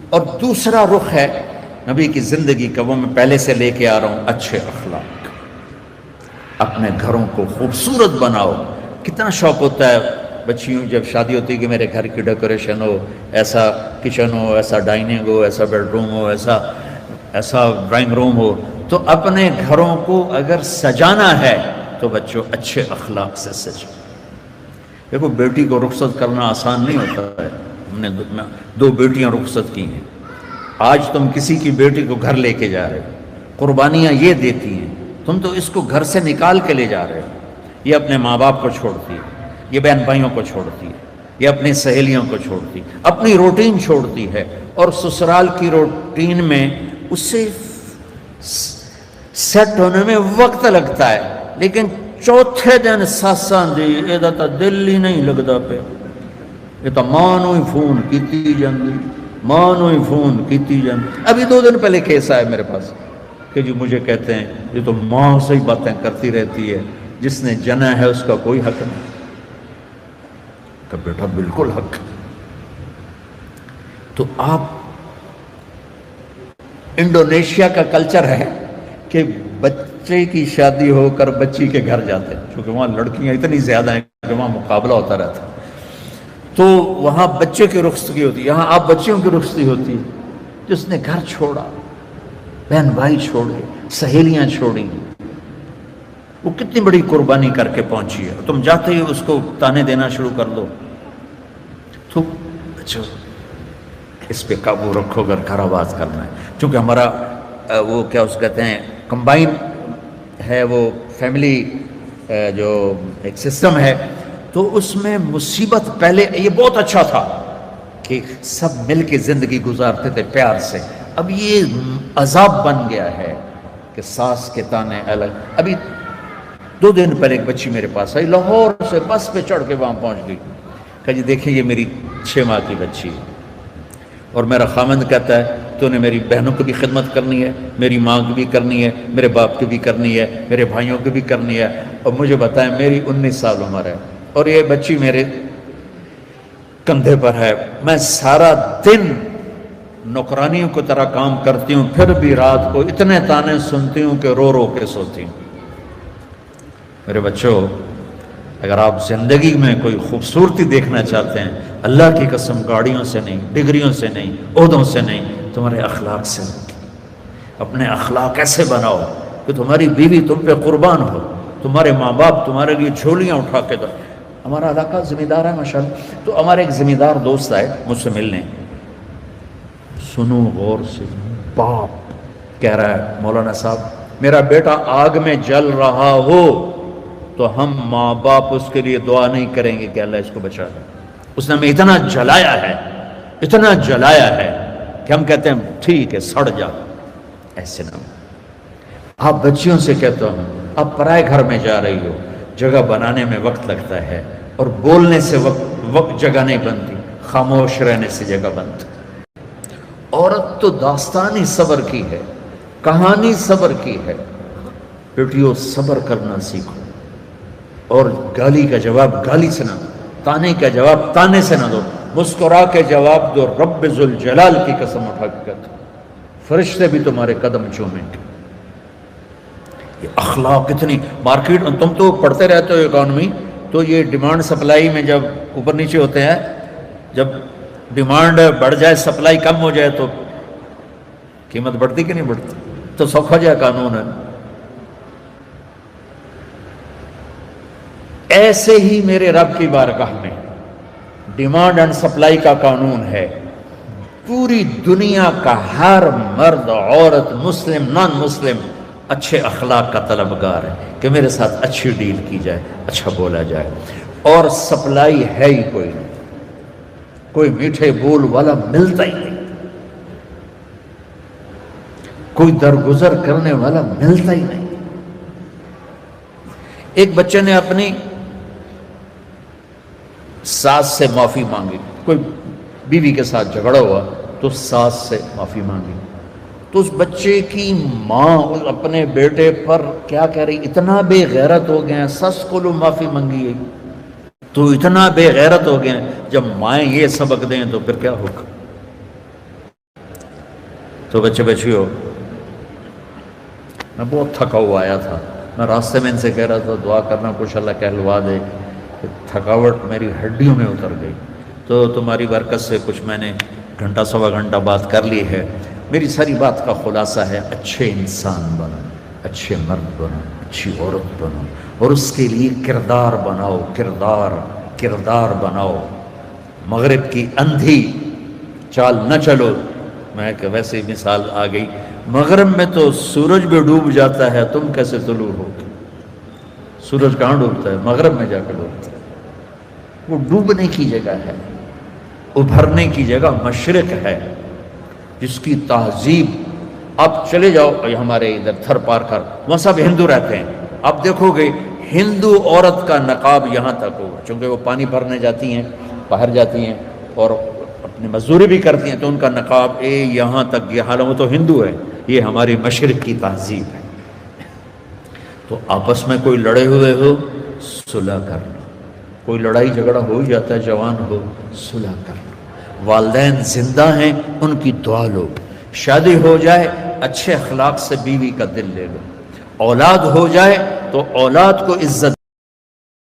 اور دوسرا رخ ہے نبی کی زندگی کا، وہ میں پہلے سے لے کے آ رہا ہوں، اچھے اخلاق۔ اپنے گھروں کو خوبصورت بناؤ۔ کتنا شوق ہوتا ہے بچیوں جب شادی ہوتی ہے کہ میرے گھر کی ڈیکوریشن ہو، ایسا کچن ہو، ایسا ڈائننگ ہو، ایسا بیڈ روم ہو، ایسا ڈرائنگ روم ہو۔ تو اپنے گھروں کو اگر سجانا ہے تو بچوں اچھے اخلاق سے سجو۔ دیکھو بیٹی کو رخصت کرنا آسان نہیں ہوتا ہے۔ ہم نے 2 بیٹیاں رخصت کی ہیں۔ آج تم کسی کی بیٹی کو گھر لے کے جا رہے ہو، قربانیاں یہ دیتی ہیں، تم تو اس کو گھر سے نکال کے لے جا رہے ہو۔ یہ اپنے ماں باپ کو چھوڑتی ہے، یہ بہن بھائیوں کو چھوڑتی ہے، یہ اپنی سہیلیوں کو چھوڑتی ہے، اپنی روٹین چھوڑتی ہے، اور سسرال کی روٹین میں اسے سیٹ ہونے میں وقت لگتا ہے، لیکن چوتھے دن ساساں دی یہ تا دل ہی نہیں لگتا پہ، یہ تو ماں نو ہی فون کیتی جاندی، ماں نو ہی فون کیتی جاندی۔ ابھی 2 دن پہلے کیس آیا میرے پاس کہ جی مجھے کہتے ہیں یہ تو ماں سے ہی باتیں کرتی رہتی ہے، جس نے جنا ہے اس کا کوئی حق نہیں۔ کہ بیٹا بالکل حق۔ تو آپ انڈونیشیا کا کلچر ہے کہ بچے کی شادی ہو کر بچی کے گھر جاتے ہیں، کیونکہ وہاں لڑکیاں اتنی زیادہ ہیں کہ وہاں مقابلہ ہوتا رہتا ہے، تو وہاں بچے کی رخصتی ہوتی ہے، یہاں آپ بچیوں کی رخصتی ہوتی ہے۔ جس نے گھر چھوڑا، بہن بھائی چھوڑے، سہیلیاں چھوڑی، وہ کتنی بڑی قربانی کر کے پہنچی ہے، تم جاتے ہی اس کو تانے دینا شروع کر دو۔ تو اچھا اس پہ قابو رکھو اگر گھر آباد کرنا ہے، چونکہ ہمارا وہ کیا اس کہتے ہیں کمبائن ہے، وہ فیملی جو ایک سسٹم ہے، تو اس میں مصیبت پہلے یہ بہت اچھا تھا کہ سب مل کے زندگی گزارتے تھے پیار سے، اب یہ عذاب بن گیا ہے کہ ساس کے تانے الگ۔ ابھی 2 دن پہلے ایک بچی میرے پاس آئی، لاہور سے بس پہ چڑھ کے وہاں پہنچ گئی، کہا جی دیکھیں یہ میری 6 ماہ کی بچی ہے، اور میرا خامند کہتا ہے تو نے میری بہنوں کی بھی خدمت کرنی ہے، میری ماں کی بھی کرنی ہے، میرے باپ کی بھی کرنی ہے، میرے بھائیوں کی بھی کرنی ہے، اور مجھے بتائیں میری 19 سال عمر ہے اور یہ بچی میرے کندھے پر ہے، میں سارا دن نوکرانیوں کی طرح کام کرتی ہوں، پھر بھی رات کو اتنے تانے سنتی ہوں کہ رو رو کے سوتی ہوں۔ میرے بچوں، اگر آپ زندگی میں کوئی خوبصورتی دیکھنا چاہتے ہیں، اللہ کی قسم گاڑیوں سے نہیں، ڈگریوں سے نہیں، عہدوں سے نہیں، تمہارے اخلاق سے۔ اپنے اخلاق ایسے بناؤ کہ تمہاری بیوی تم پہ قربان ہو، تمہارے ماں باپ تمہارے لیے جھولیاں اٹھا کے دو۔ ہمارا علاقہ زمیندار ہے ماشاءاللہ، تو ہمارے ایک زمیندار دوست آئے مجھ سے ملنے، سنو غور سے، باپ کہہ رہا ہے مولانا صاحب میرا بیٹا آگ میں جل رہا ہو تو ہم ماں باپ اس کے لیے دعا نہیں کریں گے کہ اللہ اس کو بچا دے، اس نے ہمیں اتنا جلایا ہے، اتنا جلایا ہے کہ ہم کہتے ہیں ٹھیک ہے سڑ جا۔ ایسے نہ آپ بچیوں سے کہتے ہو، آپ پرائے گھر میں جا رہی ہو، جگہ بنانے میں وقت لگتا ہے، اور بولنے سے وقت جگہ نہیں بنتی، خاموش رہنے سے جگہ بنتی۔ عورت تو داستانی صبر کی ہے، کہانی صبر کی ہے۔ بیٹیوں صبر کرنا سیکھو، اور گالی کا جواب گالی سے نہ دو، تانے کا جواب تانے سے نہ دو، مسکرا کے جواب دو، رب ذوالجلال کی قسم اٹھا کے کہتے فرشتے بھی تمہارے قدم چومیں گے۔ یہ اخلاق اتنی مارکیٹ، تم تو پڑھتے رہتے ہو اکانومی، تو یہ ڈیمانڈ سپلائی میں جب اوپر نیچے ہوتے ہیں، جب ڈیمانڈ بڑھ جائے سپلائی کم ہو جائے تو قیمت بڑھتی کہ نہیں بڑھتی؟ تو سوکھا جائے قانون ہے۔ ایسے ہی میرے رب کی بارگاہ میں ڈیمانڈ اینڈ سپلائی کا قانون ہے، پوری دنیا کا ہر مرد عورت مسلم نان مسلم اچھے اخلاق کا طلبگار ہے کہ میرے ساتھ اچھی ڈیل کی جائے، اچھا بولا جائے، اور سپلائی ہے ہی کوئی نہیں، کوئی میٹھے بول والا ملتا ہی نہیں، کوئی درگزر کرنے والا ملتا ہی نہیں۔ ایک بچے نے اپنی ساس سے معافی مانگی، کوئی بیوی کے ساتھ جھگڑا ہوا تو ساس سے معافی مانگی، تو اس بچے کی ماں اپنے بیٹے پر کیا کہہ رہی، اتنا بے غیرت ہو گئے ہیں، سس کو لو معافی مانگی ہے تو اتنا بے غیرت ہو گئے ہیں، جب مائیں یہ سبق دیں تو پھر کیا ہوگا۔ تو بچے بچیوں میں بہت تھکا ہوا آیا تھا، میں راستے میں ان سے کہہ رہا تھا دعا کرنا کچھ اللہ کہلوا دے، کہ تھکاوٹ میری ہڈیوں میں اتر گئی۔ تو تمہاری برکت سے کچھ میں نے گھنٹہ سوا گھنٹہ بات کر لی ہے۔ میری ساری بات کا خلاصہ ہے اچھے انسان بنو، اچھے مرد بنو، اچھی عورت بنو، اور اس کے لیے کردار بناؤ، کردار بناؤ۔ مغرب کی اندھی چال نہ چلو۔ میں کہ ویسے مثال آ گئی، مغرب میں تو سورج بھی ڈوب جاتا ہے، تم کیسے طلوع ہو؟ سورج کہاں ڈوبتا ہے؟ مغرب میں جا کے ڈوبتا ہے۔ وہ ڈوبنے کی جگہ ہے، ابھرنے کی جگہ مشرق ہے، جس کی تہذیب، اب چلے جاؤ ہمارے ادھر تھر پار کر، وہاں سب ہندو رہتے ہیں، اب دیکھو گے ہندو عورت کا نقاب یہاں تک ہوگا، چونکہ وہ پانی بھرنے جاتی ہیں، باہر جاتی ہیں اور اپنی مزدوری بھی کرتی ہیں، تو ان کا نقاب یہاں تک، یہ حالانکہ وہ تو ہندو ہے، یہ ہماری مشرق کی تہذیب ہے۔ تو آپس میں کوئی لڑے ہوئے ہو، صلح کر لو، کوئی لڑائی جھگڑا ہو ہی جاتا ہے، جوان ہو، صلح کر لو۔ والدین زندہ ہیں، ان کی دعا لو، شادی ہو جائے اچھے اخلاق سے بیوی کا دل لے لو، اولاد ہو جائے تو اولاد کو عزت